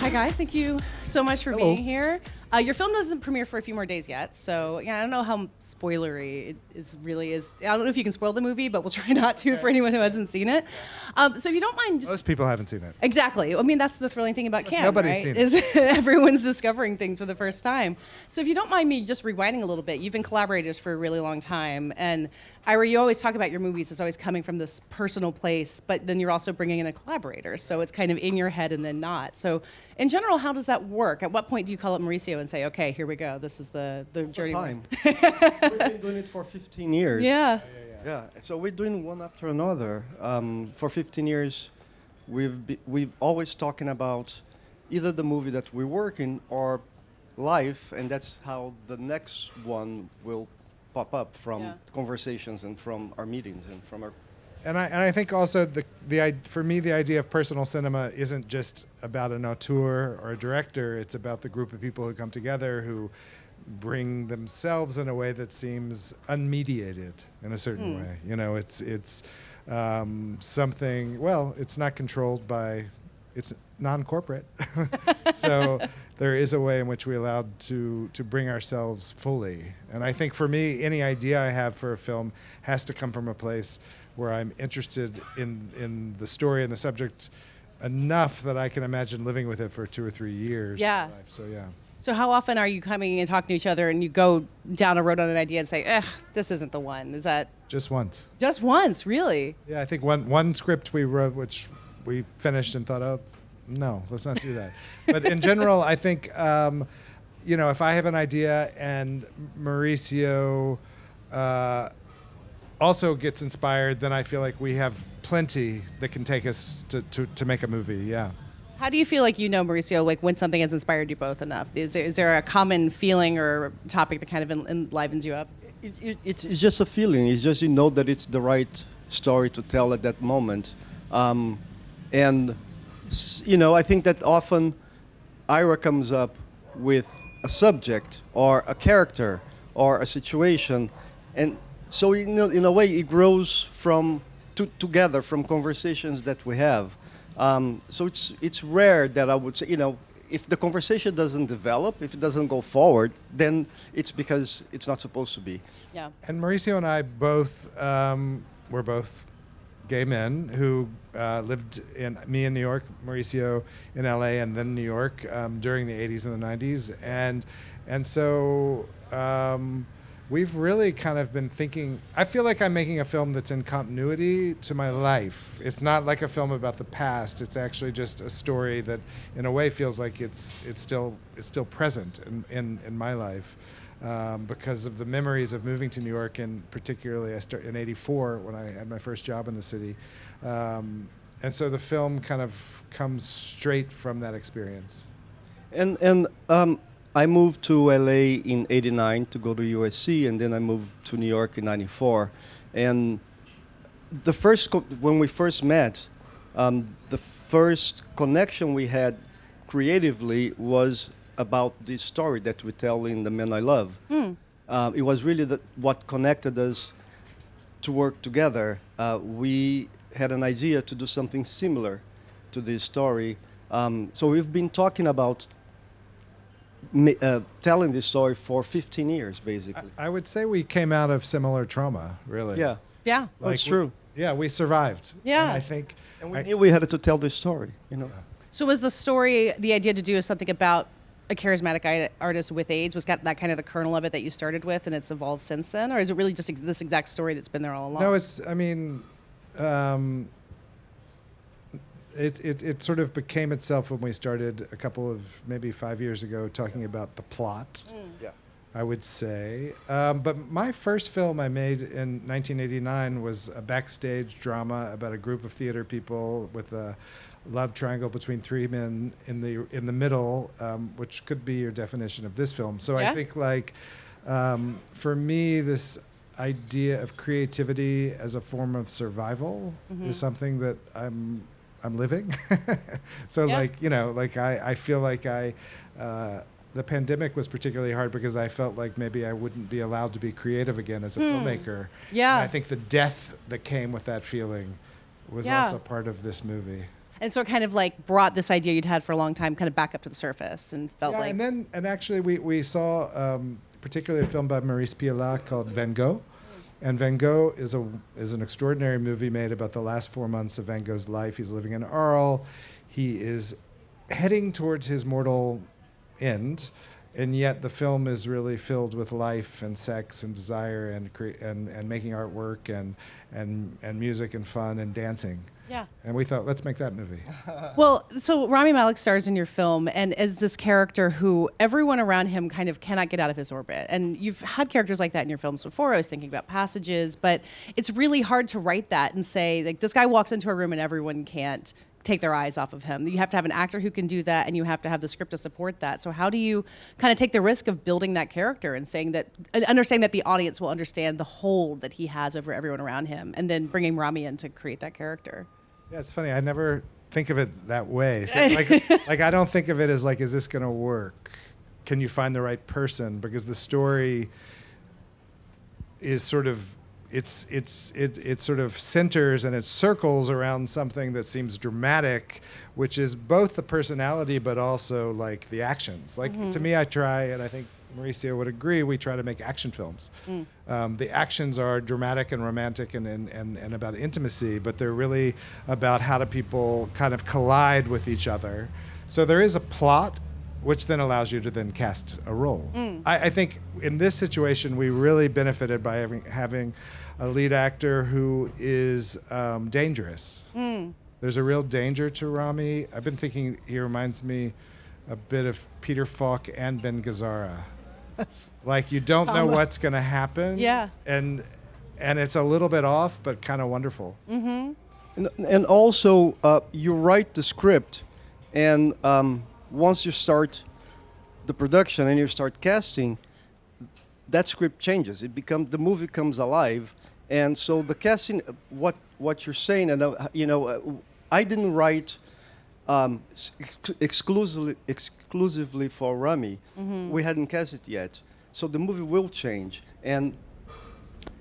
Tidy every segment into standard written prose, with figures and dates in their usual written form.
Hi guys, thank you so much for being here. Your film doesn't premiere for a few more days yet, so yeah, I don't know how spoilery it is. I don't know if you can spoil the movie, but we'll try not to for anyone who hasn't seen it. So if you don't mind, Most people haven't seen it. exactly. I mean, that's the thrilling thing about Cannes, nobody's right? seen it. Is everyone's discovering things for the first time. So if you don't mind me just rewinding a little bit, you've been collaborators for a really long time, and Ira, you always talk about your movies as always coming from this personal place, but then you're also bringing in a collaborator, so it's kind of in your head and then not. So in general, how does that work? At what point do you call up Mauricio and say, okay, here we go, this is the journey? Time. We've been doing it for 15 years. Yeah. Yeah, so we're doing one after another. For 15 years, we've always talking about either the movie that we're working or life, and that's how the next one will pop up from conversations and from our meetings and from our. And I think also for me the idea of personal cinema isn't just about an auteur or a director. It's about the group of people who come together who bring themselves in a way that seems unmediated in a certain way. You know, it's something. Well, it's not controlled by. It's non-corporate, so there is a way in which we allowed to bring ourselves fully. And I think for me, any idea I have for a film has to come from a place where I'm interested in the story and the subject enough that I can imagine living with it for 2 or 3 years. Yeah. Of my life. So yeah. So how often are you coming and talking to each other and you go down a road on an idea and say, this isn't the one? Is that Just once. just once, really? Yeah, I think one script we wrote, which we finished and thought, oh, no, let's not do that. But in general, I think, if I have an idea and Mauricio also gets inspired, then I feel like we have plenty that can take us to make a movie, yeah. How do you feel like you know Mauricio, like when something has inspired you both enough? Is there a common feeling or topic that kind of enlivens you up? It's just a feeling. It's just you know that it's the right story to tell at that moment. I think that often Ira comes up with a subject or a character or a situation, and so in a way it grows together from conversations that we have. So it's rare that I would say, if the conversation doesn't develop, if it doesn't go forward, then it's because it's not supposed to be. Yeah. And Mauricio and I both, we're both gay men who lived me in New York, Mauricio in LA, and then New York during the 80s and the 90s. And so we've really kind of been thinking, I feel like I'm making a film that's in continuity to my life. It's not like a film about the past. It's actually just a story that in a way feels like it's still present in my life. Because of the memories of moving to New York, and particularly I started in '84 when I had my first job in the city, and so the film kind of comes straight from that experience. And I moved to LA in '89 to go to USC, and then I moved to New York in '94. And when we first met, the first connection we had creatively was about this story that we tell in The Men I Love. It was really what connected us to work together. We had an idea to do something similar to this story. So we've been talking about telling this story for 15 years, basically. I would say we came out of similar trauma, really. Yeah. Yeah. That's true. We survived. Yeah. And I think... And we knew we had to tell this story, So was the story, the idea to do something about a charismatic artist with AIDS, was that kind of the kernel of it that you started with and it's evolved since then? Or is it really just this exact story that's been there all along? No, it sort of became itself when we started a couple of, maybe 5 years ago, talking about the plot, I would say. But my first film I made in 1989 was a backstage drama about a group of theater people with a love triangle between 3 men in the middle, which could be your definition of this film. So I think for me, this idea of creativity as a form of survival is something that I'm living. So I feel like the pandemic was particularly hard because I felt like maybe I wouldn't be allowed to be creative again as a filmmaker. Yeah. And I think the death that came with that feeling was Yeah. also part of this movie. And so it kind of like brought this idea you'd had for a long time kind of back up to the surface and felt Yeah, like. and actually we saw particularly a film by Maurice Pialat called Van Gogh. And Van Gogh is an extraordinary movie made about the last 4 months of Van Gogh's life. He's living in Arles. He is heading towards his mortal end, and yet the film is really filled with life and sex and desire and making artwork and music and fun and dancing. Yeah. And we thought, let's make that movie. Well, so Rami Malek stars in your film and as this character who everyone around him kind of cannot get out of his orbit. And you've had characters like that in your films before. I was thinking about Passages, but it's really hard to write that and say, like, this guy walks into a room and everyone can't take their eyes off of him. You have to have an actor who can do that, and you have to have the script to support that. So how do you kind of take the risk of building that character and saying that, understanding that the audience will understand the hold that he has over everyone around him, and then bringing Rami in to create that character? Yeah, it's funny. I never think of it that way. So, like I don't think of it as like, is this going to work? Can you find the right person? Because the story is sort of it sort of centers and it circles around something that seems dramatic, which is both the personality but also like the actions. Like to me, I try, and I think Mauricio would agree, we try to make action films. The actions are dramatic and romantic and about intimacy, but they're really about how do people kind of collide with each other. So there is a plot, which then allows you to then cast a role. I think in this situation, we really benefited by having a lead actor who is dangerous. There's a real danger to Rami. I've been thinking he reminds me a bit of Peter Falk and Ben Gazzara. Like you don't know what's going to happen. Yeah. And it's a little bit off, but kind of wonderful. And also, you write the script, and once you start the production and you start casting, that script changes. The movie comes alive, and so the casting. What you're saying, and I didn't write exclusively for Rami. We hadn't cast it yet, so the movie will change. And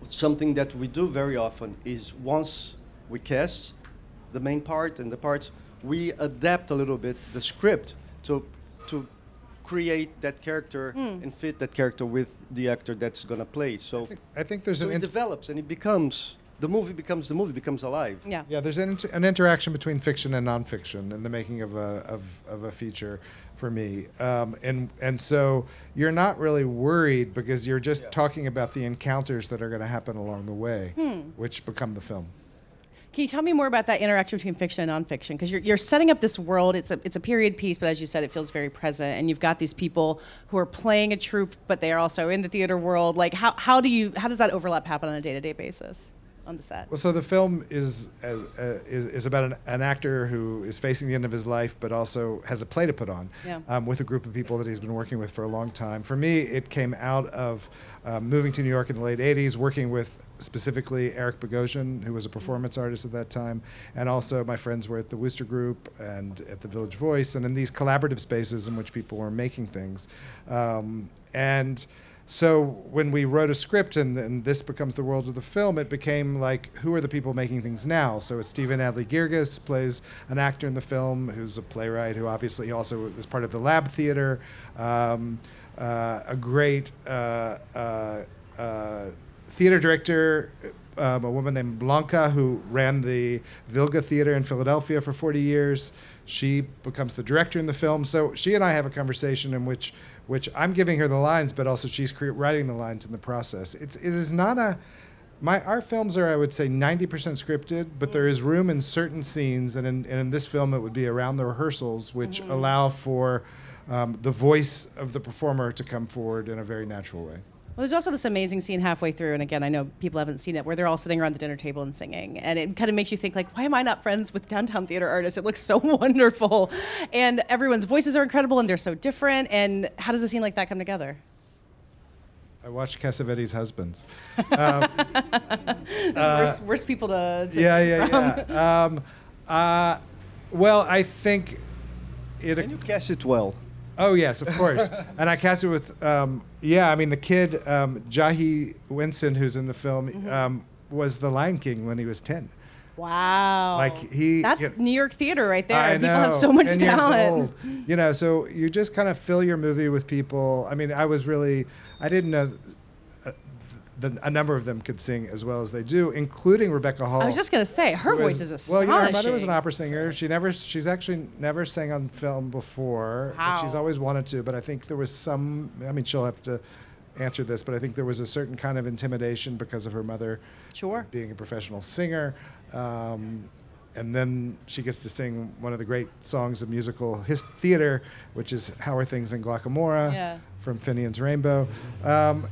something that we do very often is once we cast the main part and the parts, we adapt a little bit the script to create that character and fit that character with the actor that's going to play. So I think there's it develops and it becomes the movie becomes alive. Yeah. Yeah, there's an interaction between fiction and nonfiction in the making of a feature for me, and so you're not really worried because you're just talking about the encounters that are going to happen along the way, which become the film. Can you tell me more about that interaction between fiction and nonfiction? Because you're setting up this world. It's a period piece, but as you said, it feels very present. And you've got these people who are playing a troupe, but they are also in the theater world. Like how does that overlap happen on a day-to-day basis on the set? Well, so the film is about an actor who is facing the end of his life, but also has a play to put on with a group of people that he's been working with for a long time. For me, it came out of moving to New York in the late 80s, working with specifically Eric Bogosian, who was a performance artist at that time, and also my friends were at the Wooster Group and at the Village Voice, and in these collaborative spaces in which people were making things. And so when we wrote a script and this becomes the world of the film, it became like, who are the people making things now? So it's Stephen Adley Girgis plays an actor in the film who's a playwright who obviously also is part of the Lab Theater, a great theater director, a woman named Blanca who ran the Vilga Theater in Philadelphia for 40 years. She becomes the director in the film. So she and I have a conversation in which I'm giving her the lines, but also she's writing the lines in the process. It is not our films are, I would say, 90% scripted, but there is room in certain scenes, and in this film it would be around the rehearsals, which allow for the voice of the performer to come forward in a very natural way. Well, there's also this amazing scene halfway through, and again, I know people haven't seen it, where they're all sitting around the dinner table and singing, and it kind of makes you think, like, why am I not friends with downtown theater artists? It looks so wonderful, and everyone's voices are incredible, and they're so different, and how does a scene like that come together? I watched Cassavetes' Husbands. Worst people to Yeah. Well, I think it... And you cast it well. Oh, yes, of course. And I cast it with, the kid, Jahi Winston, who's in the film, was the Lion King when he was 10. Wow. That's New York theater right there. I People know, have so much 10 years talent. old. So you just kind of fill your movie with people. I mean, I didn't know a number of them could sing as well as they do, including Rebecca Hall. I was just going to say, her voice is astonishing. Well, her mother was an opera singer. She's actually never sang on film before. Wow. But she's always wanted to, but I think there was she'll have to answer this, but I think there was a certain kind of intimidation because of her mother being a professional singer. And then she gets to sing one of the great songs of musical theater, which is How Are Things in Glockamora from Finian's Rainbow.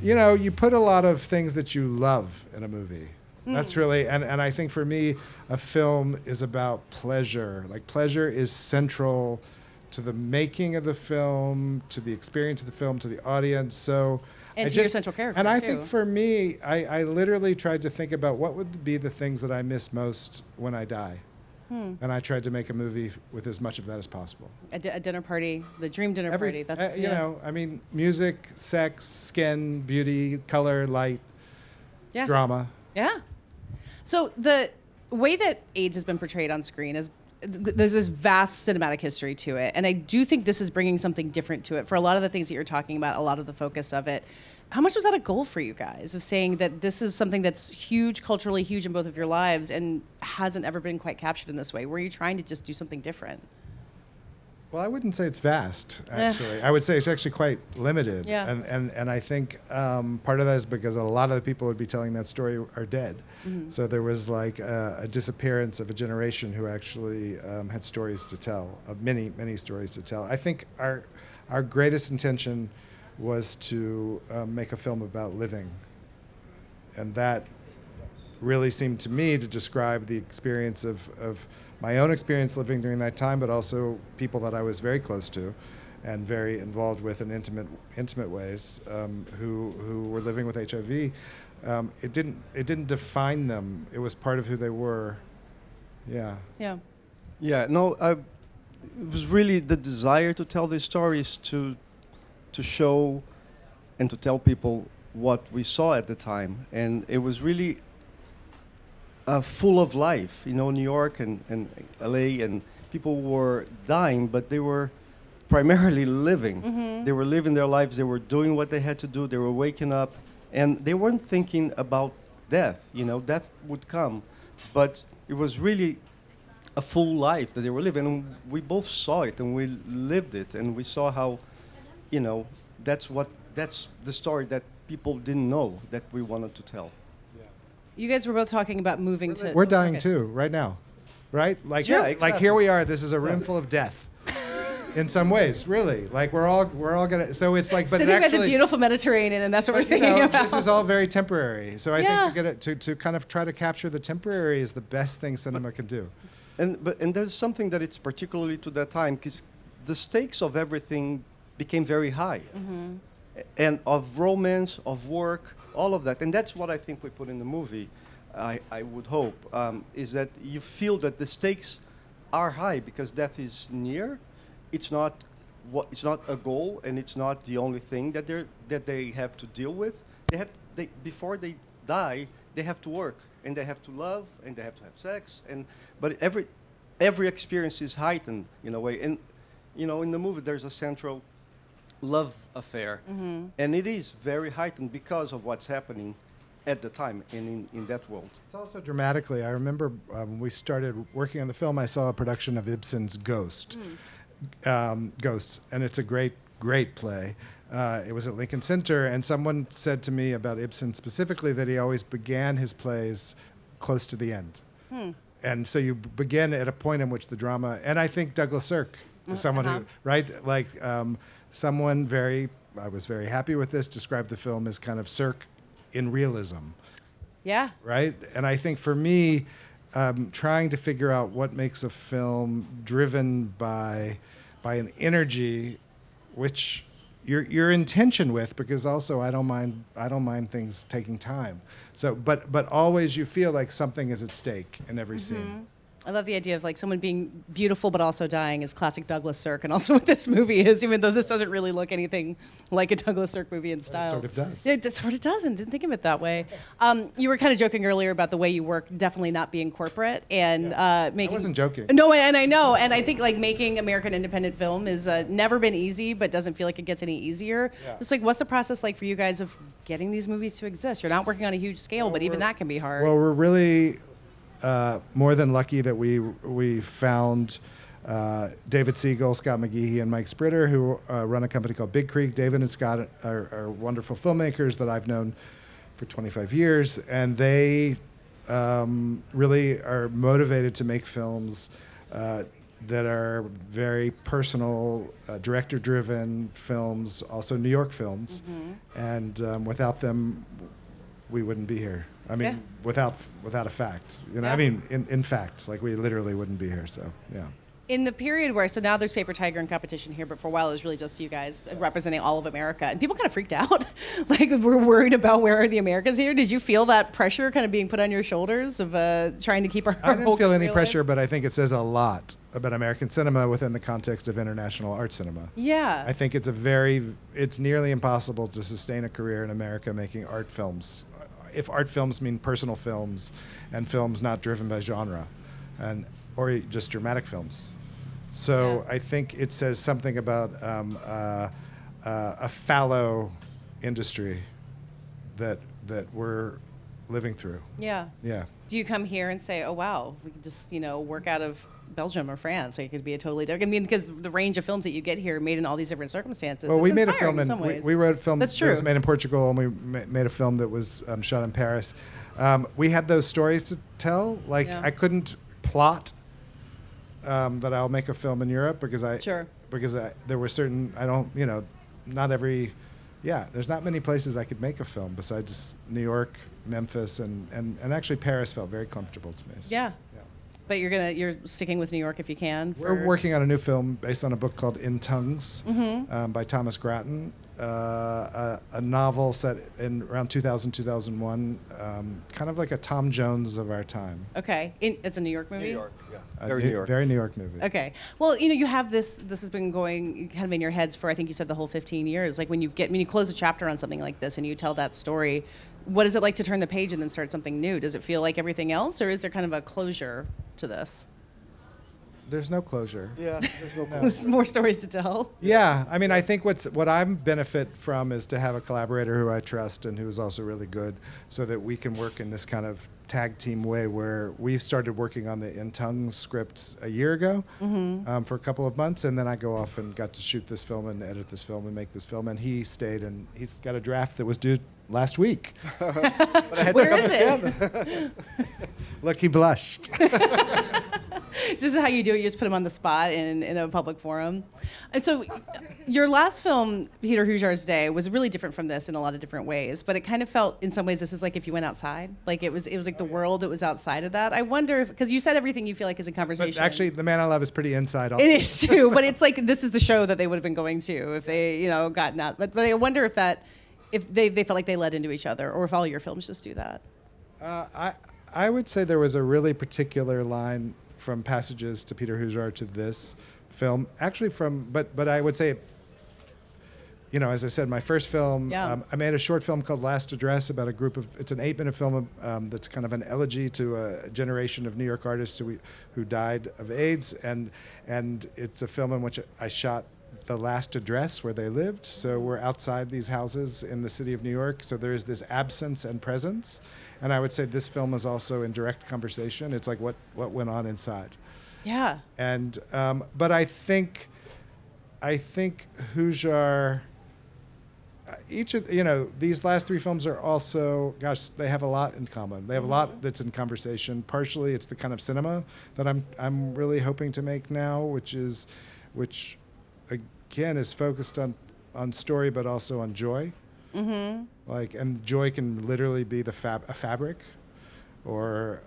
You put a lot of things that you love in a movie. That's really, and I think for me, a film is about pleasure. Like, pleasure is central to the making of the film, to the experience of the film, to the audience. So, and to your central character, and I think for me, I literally tried to think about what would be the things that I miss most when I die. And I tried to make a movie with as much of that as possible. A dinner party, the dream dinner party. That's music, sex, skin, beauty, color, light, drama. Yeah. So the way that AIDS has been portrayed on screen is there's this vast cinematic history to it, and I do think this is bringing something different to it. For a lot of the things that you're talking about, a lot of the focus of it. How much was that a goal for you guys, of saying that this is something that's huge, culturally huge in both of your lives, and hasn't ever been quite captured in this way? Were you trying to just do something different? Well, I wouldn't say it's vast, actually. I would say it's actually quite limited. Yeah. And I think part of that is because a lot of the people who would be telling that story are dead. Mm-hmm. So there was like a disappearance of a generation who actually had stories to tell, of many, many stories to tell. I think our greatest intention was to make a film about living. And that really seemed to me to describe the experience of my own experience living during that time, but also people that I was very close to and very involved with in intimate ways, who were living with HIV. It didn't define them. It was part of who they were. Yeah. Yeah. Yeah. No, it was really the desire to tell these stories to show and to tell people what we saw at the time. And it was really full of life. New York and LA, and people were dying, but they were primarily living. Mm-hmm. They were living their lives. They were doing what they had to do. They were waking up, and they weren't thinking about death. Death would come, but it was really a full life that they were living. And we both saw it, and we lived it, and we saw how, that's the story that people didn't know that we wanted to tell. Yeah. You guys were both talking about moving to... We're dying too, right now. Right? Like, exactly. Like here we are, this is a room full of death. In some ways, really. Like we're all gonna, so it's like, but sitting actually, by the beautiful Mediterranean, and that's what we're thinking about. This is all very temporary. So I think to kind of try to capture the temporary is the best thing cinema can do. And there's something that it's particularly to that time, because the stakes of everything became very high. Mm-hmm. And of romance, of work, all of that. And that's what I think we put in the movie, I would hope, is that you feel that the stakes are high because death is near. It's not a goal, and it's not the only thing that they have to deal with. Before they die, they have to work, and they have to love, and they have to have sex. But every experience is heightened in a way. And in the movie, there's a central love affair, mm-hmm. and it is very heightened because of what's happening at the time in that world. It's also dramatically. I remember when we started working on the film, I saw a production of Ibsen's Ghost. Ghosts, and it's a great play. It was at Lincoln Center, and someone said to me about Ibsen specifically that he always began his plays close to the end. And so you begin at a point in which the drama, and I think Douglas Sirk is someone who, right, like someone I was very happy with this, described the film as kind of Sirk in realism. Yeah. Right? And I think for me, trying to figure out what makes a film driven by an energy which you're in tension with, because also I don't mind things taking time. So but always you feel like something is at stake in every scene. I love the idea of like someone being beautiful but also dying is classic Douglas Sirk, and also what this movie is, even though this doesn't really look anything like a Douglas Sirk movie in style. It sort of does. Yeah, it sort of does, and didn't think of it that way. You were kind of joking earlier about the way you work, definitely not being corporate and making. I wasn't joking. No, and I know, and I think like making American independent film is never been easy, but doesn't feel like it gets any easier. Yeah. Just like, what's the process like for you guys of getting these movies to exist? You're not working on a huge scale, but even that can be hard. Well, we're really more than lucky that we found David Siegel, Scott McGeehee, and Mike Spritter, who run a company called Big Creek. David and Scott are wonderful filmmakers that I've known for 25 years, and they really are motivated to make films that are very personal, director-driven films, also New York films. And without them, we wouldn't be here. I mean, Yeah. without a fact, you know. Yeah. I mean, in fact, like we literally wouldn't be here. So yeah. In the period where, so now there's Paper Tiger in competition here, but for a while it was really just you guys representing all of America, and people kind of freaked out. Like, we're worried about where are the Americans here. Did you feel that pressure kind of being put on your shoulders of trying to keep our I didn't whole feel any country pressure, alive? but I think it says a lot about American cinema within the context of international art cinema. Yeah. I think it's nearly impossible to sustain a career in America making art films. If art films mean personal films and films not driven by genre, or just dramatic films. So Yeah. I think it says something about a fallow industry that we're living through. Yeah. Yeah. Do you come here and say, oh, wow, we could just, work out of Belgium or France, so it could be a totally different, I mean, because the range of films that you get here made in all these different circumstances. Well, it's we made a inspiring film, in some ways. we wrote a film That's that was true. made in Portugal, and we made a film that was shot in Paris. We had those stories to tell. Like, Yeah. I couldn't plot that I'll make a film in Europe because there were certain, there's not many places I could make a film besides New York, Memphis, and actually Paris felt very comfortable to me. So, Yeah. But you're sticking with New York if you can. We're working on a new film based on a book called In Tongues by Thomas Grattan, a novel set in around 2000, 2001, kind of like a Tom Jones of our time. Okay. It's a New York movie? New York, yeah. A Very New York. Very New York movie. Okay. Well, you have this has been going kind of in your heads for, I think you said, the whole 15 years. Like when you close a chapter on something like this and you tell that story, what is it like to turn the page and then start something new? Does it feel like everything else, or is there kind of a closure to this? There's no closure. Yeah, there's no point. There's more stories to tell. Yeah, I mean, I think what I benefit from is to have a collaborator who I trust and who is also really good, so that we can work in this kind of tag team way where we've started working on the In Tongues scripts a year ago for a couple of months, and then I go off and got to shoot this film and edit this film and make this film, and he stayed, and he's got a draft that was due last week. Where is it? Look, he blushed. This is how you do it. You just put him on the spot in a public forum. And so your last film, Peter Hujar's Day, was really different from this in a lot of different ways. But it kind of felt, in some ways, this is like if you went outside. Like it was like the world that was outside of that. I wonder, because you said everything you feel like is a conversation. But actually, The Man I Love is pretty inside. Also. It is too. But it's like this is the show that they would have been going to if they, gotten out. But I wonder if they felt like they led into each other, or if all your films just do that. I would say there was a really particular line from Passages to Peter Hujar to this film. Actually, but I would say, as I said, my first film, I made a short film called Last Address about it's an 8-minute film that's kind of an elegy to a generation of New York artists who died of AIDS, and it's a film in which I shot the last address where they lived. So we're outside these houses in the city of New York. So there is this absence and presence. And I would say this film is also in direct conversation. It's like what went on inside. Yeah. And but I think Hujar, each of these last 3 films are also, they have a lot in common. They have a lot that's in conversation. Partially, it's the kind of cinema that I'm really hoping to make now, which again is focused on story, but also on joy. Mm-hmm. And joy can literally be a fabric, or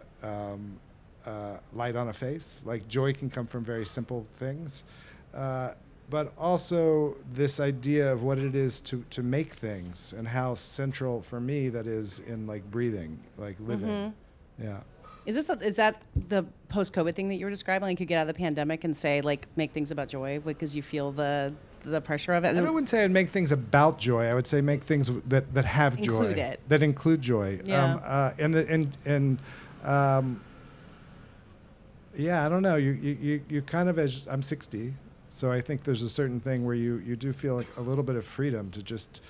light on a face. Like joy can come from very simple things, but also this idea of what it is to make things and how central for me that is in breathing, living. Yeah. Is that the post-COVID thing that you were describing? Like you get out of the pandemic and say like make things about joy because you feel the pressure of it. I wouldn't say I'd make things about joy. I would say make things that have joy. Include it. That include joy. Yeah. Yeah, I don't know. You kind of, as I'm 60, so I think there's a certain thing where you do feel like a little bit of freedom to just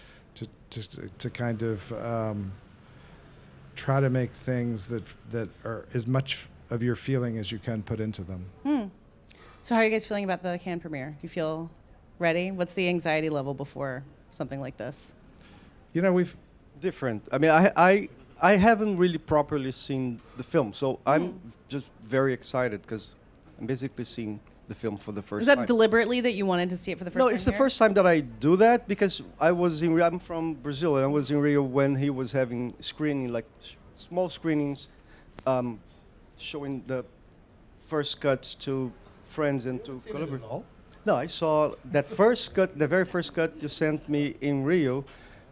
to kind of try to make things that are as much of your feeling as you can put into them. So how are you guys feeling about the Cannes premiere? Do you feel ready? What's the anxiety level before something like this? You know, we've Different. I mean, I haven't really properly seen the film, so I'm just very excited because I'm basically seeing the film for the first Is that time. deliberately that you wanted to see it for the first time? No, it's the here? first time that I do that because I'm from Brazil and I was in Rio when he was having screening, like small screenings, showing the first cuts to friends and to collaborators. No, I saw that first cut, the very first cut you sent me in Rio,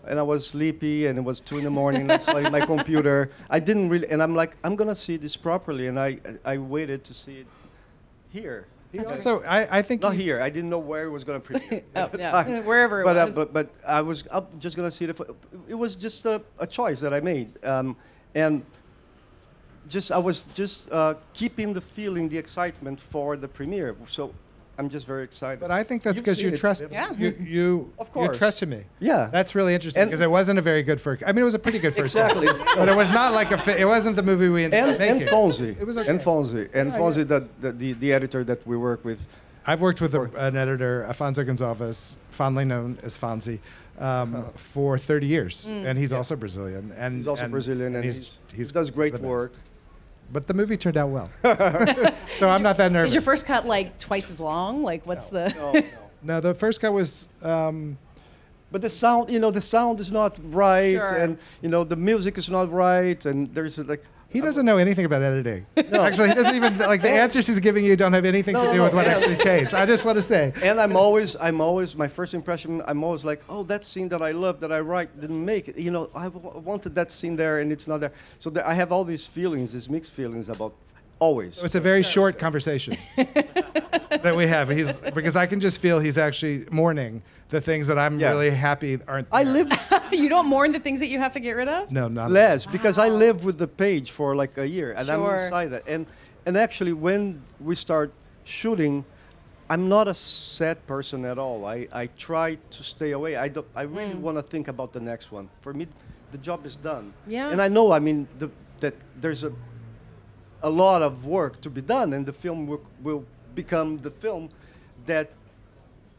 and I was sleepy and it was 2 a.m. I saw it on my computer. I didn't really, and I'm like, I'm gonna see this properly, and I waited to see it here. so I think Not here. I didn't know where it was going to premiere. at the time. Wherever it but, was. but I was just going to see it was just a choice that I made, and I was just keeping the feeling, the excitement for the premiere. So I'm just very excited. But I think that's You've because seen you it. trust. Yeah. You Of course. You trusted me. Yeah. That's really interesting And- because it wasn't a very good first. I mean, it was a pretty good first. Exactly. But it was not like it wasn't the movie we ended up and making. Fonzie. It was okay. And Fonzie. And Yeah, Fonzie, the editor that we work with. I've worked with an editor, Afonso Gonçalves, fondly known as Fonzie, for 30 years, and he's also Brazilian. And He's also Brazilian, and he he does great the best. work. But the movie turned out well, so I'm not that nervous. Is your first cut like twice as long? Like what's the? No. No, the first cut was. But the sound, the sound is not right, Sure. and the music is not right, and there's like. He doesn't know anything about editing. Actually, he doesn't even like the answers he's giving you don't have anything to do with what actually changed. I just want to say. And I'm always, my first impression, I'm always like, oh, that scene that I love, that I write, didn't make it. I wanted that scene there, and it's not there. So I have all these feelings, these mixed feelings about always. So it's a very short conversation that we have. Because I can just feel he's actually mourning the things that I'm really happy aren't there. I live You don't mourn the things that you have to get rid of? No, not less because I live with the page for like a year, and I'm Sure. inside that. And actually, when we start shooting, I'm not a sad person at all. I try to stay away. I really want to think about the next one. For me, the job is done. Yeah. And I know, I mean, that there's a lot of work to be done, and the film will become the film that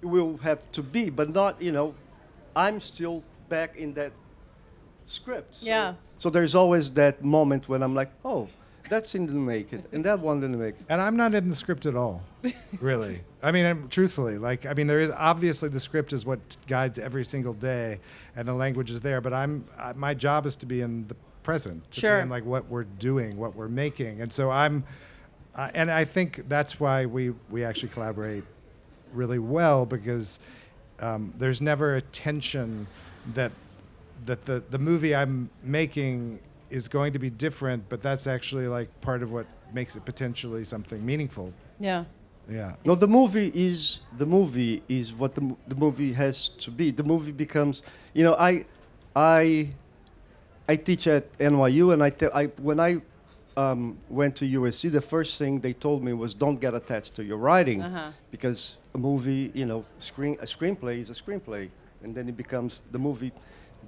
it will have to be, but not, I'm still back in that script. Yeah. So there's always that moment when I'm like, oh, that scene didn't make it, and that one didn't make it. And I'm not in the script at all, really. I mean, truthfully, there is obviously the script is what guides every single day, and the language is there. But my job is to be in the present, to Sure. be in like what we're doing, what we're making, and so and I think that's why we actually collaborate really well because there's never a tension that the movie I'm making is going to be different, but that's actually like part of what makes it potentially something meaningful. Yeah. Yeah. No, the movie is what the movie has to be. The movie becomes, I teach at NYU, and when I went to USC, the first thing they told me was don't get attached to your writing, because a movie, a screenplay is a screenplay, and then it becomes the movie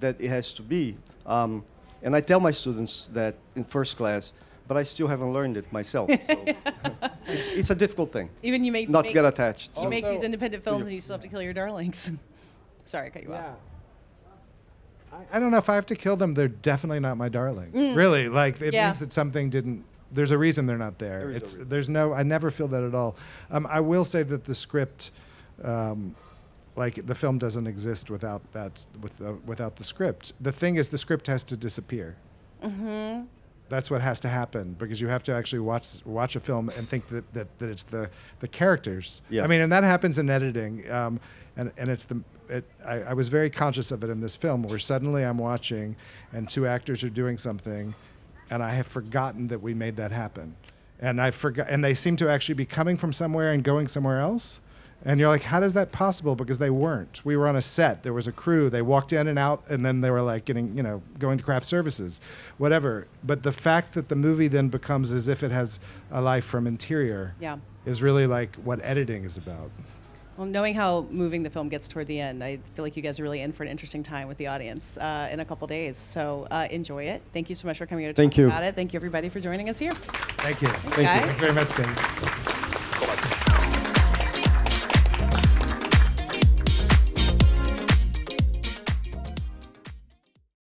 that it has to be. And I tell my students that in first class, but I still haven't learned it myself. So it's a difficult thing. Even you make Not get attached. You make Also- these independent films and you still have to kill your darlings. Sorry, I cut you off. I don't know if I have to kill them. They're definitely not my darlings. Really, like it Yeah. means that something didn't. There's a reason they're not there. There is a reason. There's no. I never feel that at all. I will say that the script, like the film doesn't exist without that. Without the script, the thing is the script has to disappear. That's what has to happen because you have to actually watch a film and think that it's the characters. Yeah. I mean, and that happens in editing, and it's I was very conscious of it in this film where suddenly I'm watching and two actors are doing something, and I have forgotten that we made that happen. And I forgot, and they seem to actually be coming from somewhere and going somewhere else. And you're like, how is that possible? Because they weren't. We were on a set. There was a crew. They walked in and out, and then they were like getting, going to craft services, whatever. But the fact that the movie then becomes as if it has a life from interior is really like what editing is about. Well, knowing how moving the film gets toward the end, I feel like you guys are really in for an interesting time with the audience in a couple days. So enjoy it. Thank you so much for coming here to talk about it. Thank you, everybody, for joining us here. Thank you. Thanks, guys. Thank you very much, Ben.